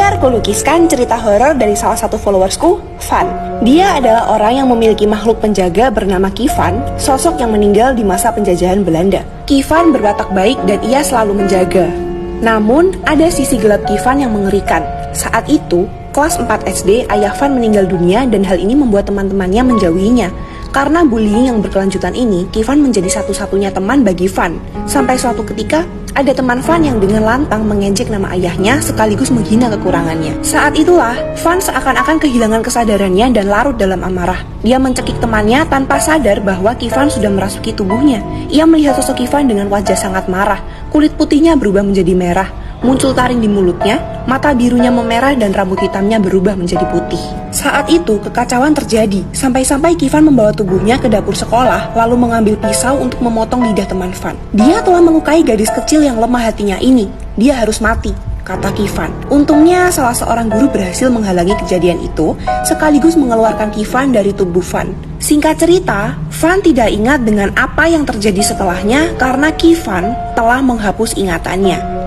Biar kulukiskan cerita horor dari salah satu followersku, Van. Dia adalah orang yang memiliki makhluk penjaga bernama Kivan, sosok yang meninggal di masa penjajahan Belanda. Kivan berwatak baik dan ia selalu menjaga. Namun, ada sisi gelap Kivan yang mengerikan. Saat itu, kelas 4 SD, ayah Van meninggal dunia dan hal ini membuat teman-temannya menjauhinya. Karena bullying yang berkelanjutan ini, Kivan menjadi satu-satunya teman bagi Van. Sampai suatu ketika, ada teman Van yang dengan lantang mengejek nama ayahnya sekaligus menghina kekurangannya. Saat itulah, Van seakan-akan kehilangan kesadarannya dan larut dalam amarah. Dia mencekik temannya tanpa sadar bahwa Kivan sudah merasuki tubuhnya. Ia melihat sosok Kivan dengan wajah sangat marah. Kulit putihnya berubah menjadi merah. Muncul taring di mulutnya, mata birunya memerah dan rambut hitamnya berubah menjadi putih. Saat itu kekacauan terjadi, sampai-sampai Kivan membawa tubuhnya ke dapur sekolah lalu mengambil pisau untuk memotong lidah teman Van. Dia telah melukai gadis kecil yang lemah hatinya ini. Dia harus mati, kata Kivan. Untungnya salah seorang guru berhasil menghalangi kejadian itu, sekaligus mengeluarkan Kivan dari tubuh Van. Singkat cerita, Van tidak ingat dengan apa yang terjadi setelahnya karena Kivan telah menghapus ingatannya.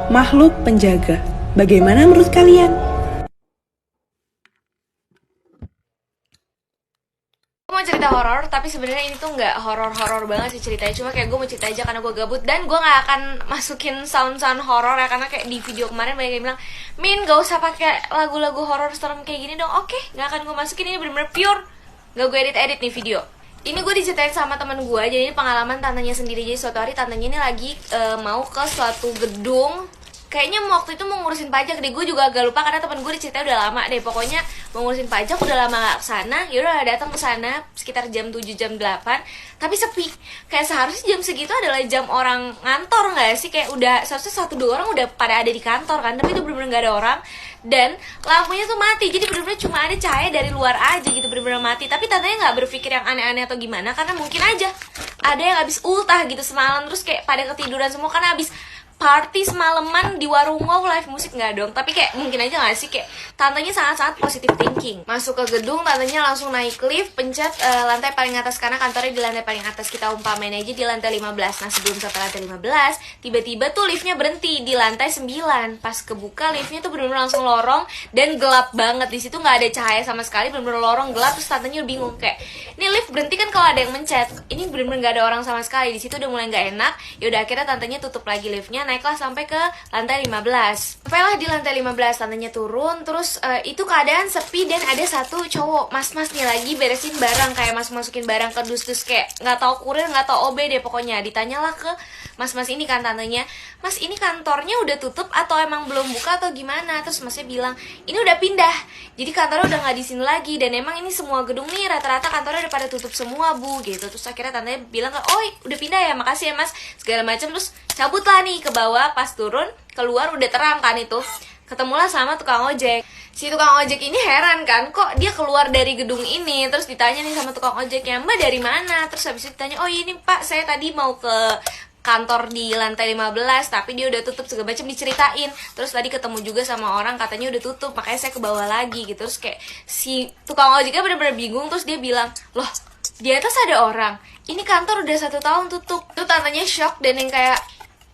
Makhluk penjaga. Bagaimana menurut kalian? Gue mau cerita horor, tapi sebenarnya ini tuh nggak horor-horor banget sih ceritanya. Cuma kayak gue mau cerita aja karena gue gabut. Dan gue nggak akan masukin sound-sound horor ya, karena kayak di video kemarin banyak yang bilang, Min, gak usah pakai lagu-lagu horor serem kayak gini dong. Oke, nggak akan gue masukin, ini bener-bener pure. Gak gue edit-edit nih video. Ini gue diceritain sama teman gue, jadi ini pengalaman tantenya sendiri. Jadi suatu hari tantenya ini lagi mau ke suatu gedung. Kayaknya waktu itu mau ngurusin pajak deh, gue juga agak lupa karena temen gue diceritain udah lama deh. Pokoknya mau ngurusin pajak udah lama gak kesana. Yaudah datang ke sana sekitar jam 7 jam 8, tapi sepi. Kayak seharusnya jam segitu adalah jam orang ngantor gak sih? Kayak udah seharusnya 1-2 orang udah pada ada di kantor kan, tapi itu bener-bener gak ada orang. Dan lampunya tuh mati, jadi bener-bener cuma ada cahaya dari luar aja gitu, bener-bener mati. Tapi tantanya gak berpikir yang aneh-aneh atau gimana, karena mungkin aja ada yang habis ultah gitu semalam, terus kayak pada ketiduran semua karena habis party semalaman di warung wow, live musik nggak dong. Tapi kayak mungkin aja nggak sih, kayak tantenya sangat-sangat positive thinking. Masuk ke gedung, tantenya langsung naik lift, pencet lantai paling atas karena kantornya di lantai paling atas. Kita umpamain aja di lantai 15. Nah sebelum sampai lantai 15, tiba-tiba tuh liftnya berhenti di lantai 9. Pas kebuka liftnya tuh bener-bener langsung lorong dan gelap banget. Di situ nggak ada cahaya sama sekali, bener-bener lorong gelap. Terus tantenya bingung kayak, ini lift berhenti kan kalau ada yang mencet. Ini bener-bener nggak ada orang sama sekali. Di situ udah mulai nggak enak. Yaudah akhirnya tantenya tutup lagi liftnya, naiklah sampai ke lantai 15. Sampailah di lantai 15, tantenya turun. Terus itu keadaan sepi dan ada satu cowok mas-mas nih lagi beresin barang, kayak masukin barang ke dus-dus, kayak nggak tahu kurir nggak tahu OB deh pokoknya. Ditanyalah ke mas-mas ini kan tantenya, Mas ini kantornya udah tutup atau emang belum buka atau gimana? Terus masnya bilang ini udah pindah, jadi kantornya udah nggak di sini lagi, dan emang ini semua gedung nih rata-rata kantornya udah pada tutup semua bu gitu. Terus akhirnya tantenya bilang, oh udah pindah ya, makasih ya mas segala macam. Terus cabutlah nih ke bawah. Pas turun keluar udah terang kan, itu ketemulah sama tukang ojek. Si tukang ojek ini heran kan, kok dia keluar dari gedung ini. Terus ditanya nih sama tukang ojeknya, Mbak dari mana? Terus habis itu ditanya, oh ini pak saya tadi mau ke kantor di lantai 15 tapi dia udah tutup segala macam, diceritain. Terus tadi ketemu juga sama orang katanya udah tutup, makanya saya ke bawah lagi gitu. Terus kayak si tukang ojeknya bener-bener bingung. Terus dia bilang, loh di atas ada orang, ini kantor udah 1 tahun tutup. Tuh tantanya shock dan yang kayak,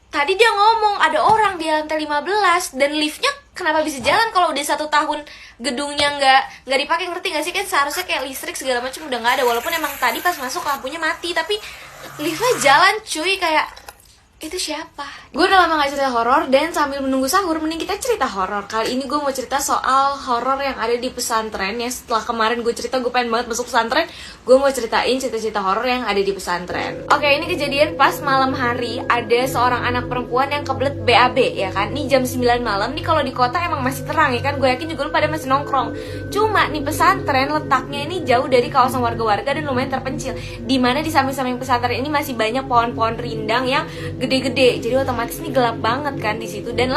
tadi dia ngomong ada orang di lantai 15 dan liftnya kenapa bisa jalan kalau udah 1 tahun gedungnya nggak dipakai, ngerti nggak sih? Kan seharusnya kayak listrik segala macam udah nggak ada, walaupun emang tadi pas masuk lampunya mati, tapi liftnya jalan cuy. Kayak itu siapa? Gue udah lama gak cerita horor, dan sambil menunggu sahur mending kita cerita horor. Kali ini gue mau cerita soal horor yang ada di pesantren ya. Setelah kemarin gue cerita gue pengen banget masuk pesantren, gue mau ceritain cerita-cerita horor yang ada di pesantren. Oke, ini kejadian pas malam hari. Ada seorang anak perempuan yang kebelet BAB ya kan. Nih jam 9 malam nih, kalau di kota emang masih terang ya kan. Gue yakin juga lu pada masih nongkrong. Cuma nih pesantren letaknya ini jauh dari kawasan warga-warga dan lumayan terpencil, dimana di samping-samping pesantren ini masih banyak pohon-pohon rindang yang gede-gede. Jadi otomatis ini gelap banget kan di situ, dan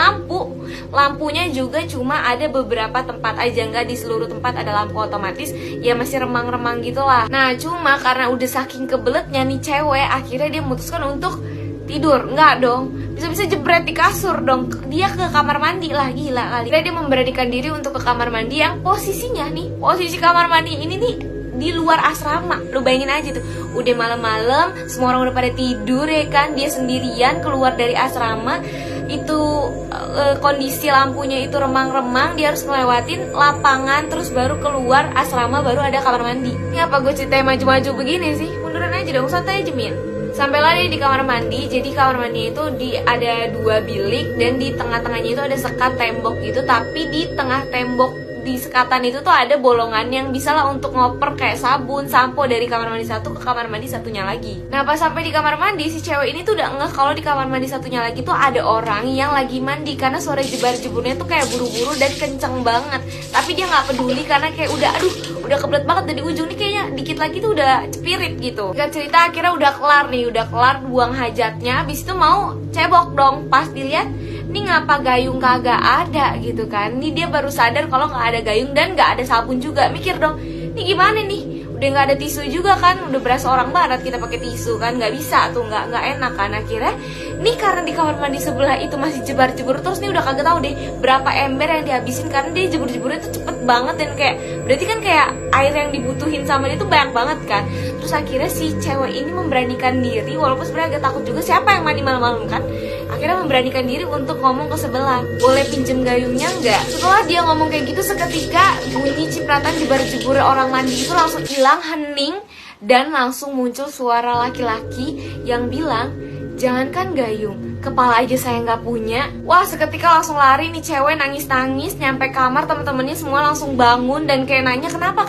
lampunya juga cuma ada beberapa tempat aja, nggak di seluruh tempat ada lampu otomatis, ya masih remang-remang gitu lah. Nah cuma karena udah saking kebeletnya nih cewek, akhirnya dia memutuskan untuk tidur. Enggak dong, bisa-bisa jebret di kasur dong. Dia ke kamar mandi lah, gila kali. Dia memberanikan diri untuk ke kamar mandi yang posisinya nih, posisi kamar mandi ini nih di luar asrama. Lu bayangin aja tuh, udah malam-malam, semua orang udah pada tidur ya kan, dia sendirian keluar dari asrama. Itu kondisi lampunya itu remang-remang, dia harus ngelewatin lapangan terus baru keluar asrama, baru ada kamar mandi. Ini apa gue ceritain maju-maju begini sih? Munduran aja dong, santai aja Min. Sampailah dia di kamar mandi. Jadi kamar mandi itu ada 2 bilik dan di tengah-tengahnya itu ada sekat tembok gitu. Tapi di tengah tembok di sekatan itu tuh ada bolongan yang bisa lah untuk ngoper kayak sabun, sampo dari kamar mandi satu ke kamar mandi satunya lagi. Nah pas sampai di kamar mandi, si cewek ini tuh udah ngeh kalau di kamar mandi satunya lagi tuh ada orang yang lagi mandi, karena suara jebar-jeburnya tuh kayak buru-buru dan kenceng banget. Tapi dia nggak peduli karena kayak udah kebelet banget dari ujung nih, kayaknya dikit lagi tuh udah cepirit gitu. Singkat cerita akhirnya udah kelar buang hajatnya, habis itu mau cebok dong. Pas dilihat, ini ngapa gayung kagak ada gitu kan. Ini dia baru sadar kalau nggak ada gayung dan nggak ada sabun juga. Mikir dong, ini gimana nih, udah nggak ada tisu juga kan, udah berasa orang barat kita pakai tisu kan, nggak bisa tuh, nggak enak kan. Akhirnya nih karena di kamar mandi sebelah itu masih jebar-jebur terus, nih udah kagak tahu deh berapa ember yang dihabisin karena dia jebur-jeburnya tuh cepet banget. Dan kayak berarti kan kayak air yang dibutuhin sama dia tuh banyak banget kan. Terus akhirnya si cewek ini memberanikan diri, walaupun sebenarnya agak takut juga, siapa yang mandi malam-malam kan. Akhirnya memberanikan diri untuk ngomong ke sebelah, boleh pinjem gayungnya nggak? Setelah dia ngomong kayak gitu, seketika bunyi cipratan jebar-jebur orang mandi itu langsung hilang, hening, dan langsung muncul suara laki-laki yang bilang, jangankan gayung, kepala aja saya nggak punya. Wah, seketika langsung lari nih cewek, nangis-nangis, nyampe kamar, temen-temennya semua langsung bangun dan kayak nanya kenapa.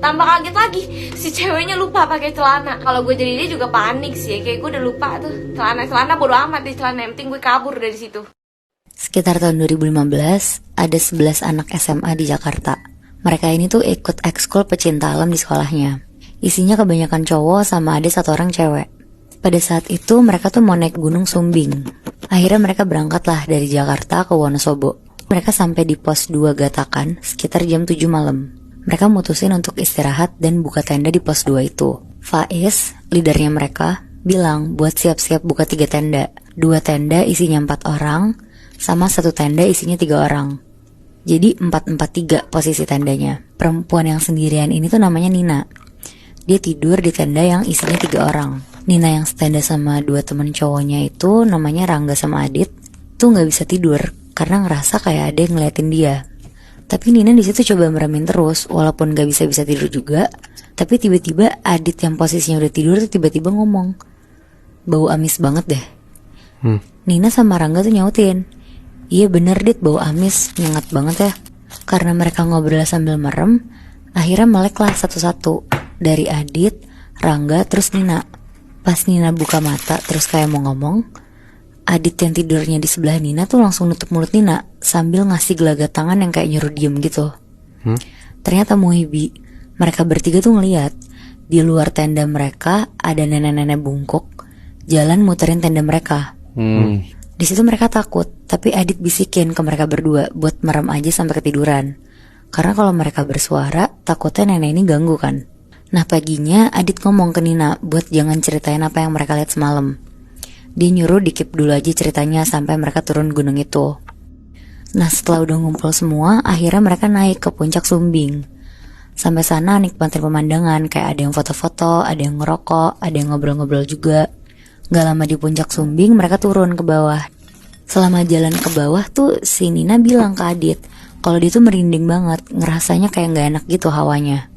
Tambah kaget lagi, si ceweknya lupa pakai celana. Kalau gue jadi dia juga panik sih, kayak gue udah lupa tuh celana bodo amat di celana, yang penting gue kabur dari situ. Sekitar tahun 2015, ada 11 anak SMA di Jakarta. Mereka ini tuh ikut ekskul pecinta alam di sekolahnya. Isinya kebanyakan cowok sama ada 1 orang cewek. Pada saat itu mereka tuh mau naik gunung Sumbing. Akhirnya mereka berangkatlah dari Jakarta ke Wonosobo. Mereka sampai di pos 2 Gatakan sekitar jam 7 malam. Mereka mutusin untuk istirahat dan buka tenda di pos 2 itu. Faiz, leadernya mereka, bilang buat siap-siap buka 3 tenda. 2 tenda isinya 4 orang, sama 1 tenda isinya 3 orang. Jadi 4-4-3 posisi tendanya. Perempuan yang sendirian ini tuh namanya Nina. Dia tidur di tenda yang isinya 3 orang. Nina yang setenda sama 2 temen cowoknya itu namanya Rangga sama Adit tuh gak bisa tidur karena ngerasa kayak ada yang ngeliatin dia. Tapi Nina di situ coba meremin terus, walaupun gak bisa tidur juga. Tapi tiba-tiba Adit yang posisinya udah tidur tuh tiba-tiba ngomong, bau amis banget deh. Nina sama Rangga tuh nyautin, iya bener Dit, bau amis, nyengat banget ya. Karena mereka ngobrol sambil merem, akhirnya meleklah satu-satu, dari Adit, Rangga, terus Nina. Pas Nina buka mata terus kayak mau ngomong, Adit yang tidurnya di sebelah Nina tuh langsung nutup mulut Nina sambil ngasih gelagat tangan yang kayak nyuruh diem gitu. Ternyata Muhibi, mereka bertiga tuh ngeliat di luar tenda mereka ada nenek-nenek bungkuk jalan muterin tenda mereka. Di situ mereka takut, tapi Adit bisikin ke mereka berdua buat merem aja sampai ketiduran. Karena kalau mereka bersuara, takutnya nenek ini ganggu kan. Nah paginya Adit ngomong ke Nina buat jangan ceritain apa yang mereka lihat semalam. Dia nyuruh dikip dulu aja ceritanya sampai mereka turun gunung itu. Nah setelah udah ngumpul semua, akhirnya mereka naik ke puncak Sumbing. Sampai sana nikmatin pemandangan, kayak ada yang foto-foto, ada yang ngerokok, ada yang ngobrol-ngobrol juga. Gak lama di puncak Sumbing mereka turun ke bawah. Selama jalan ke bawah tuh si Nina bilang ke Adit kalau dia tuh merinding banget, ngerasanya kayak gak enak gitu hawanya.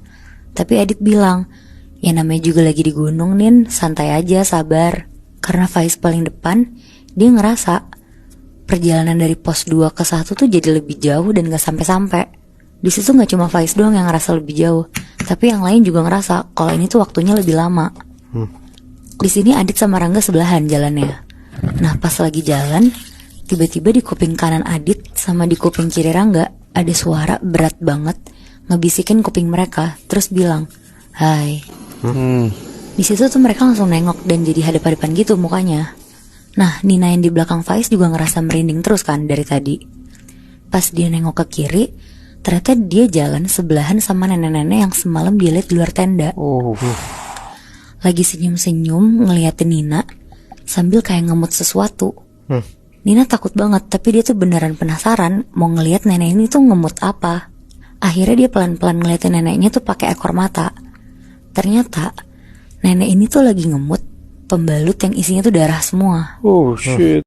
Tapi Adit bilang, ya namanya juga lagi di gunung Nin, santai aja, sabar. Karena Faiz paling depan, dia ngerasa perjalanan dari pos 2 ke 1 tuh jadi lebih jauh dan gak sampai-sampai. Di situ gak cuma Faiz doang yang ngerasa lebih jauh, tapi yang lain juga ngerasa kalau ini tuh waktunya lebih lama. Di sini Adit sama Rangga sebelahan jalannya. Nah pas lagi jalan, tiba-tiba di kuping kanan Adit sama di kuping kiri Rangga ada suara berat banget ngebisikin kuping mereka, terus bilang, hai. Di situ tuh mereka langsung nengok dan jadi hadap-hadapan gitu mukanya. Nah Nina yang di belakang Faiz juga ngerasa merinding terus kan dari tadi. Pas dia nengok ke kiri, ternyata dia jalan sebelahan sama nenek-nenek yang semalam dia lihat di luar tenda. Lagi senyum-senyum ngeliatin Nina sambil kayak ngemut sesuatu. Nina takut banget, tapi dia tuh beneran penasaran mau ngeliat nenek ini tuh ngemut apa. Akhirnya dia pelan-pelan ngeliatin neneknya tuh pakai ekor mata. Ternyata nenek ini tuh lagi ngemut pembalut yang isinya tuh darah semua. Oh shit.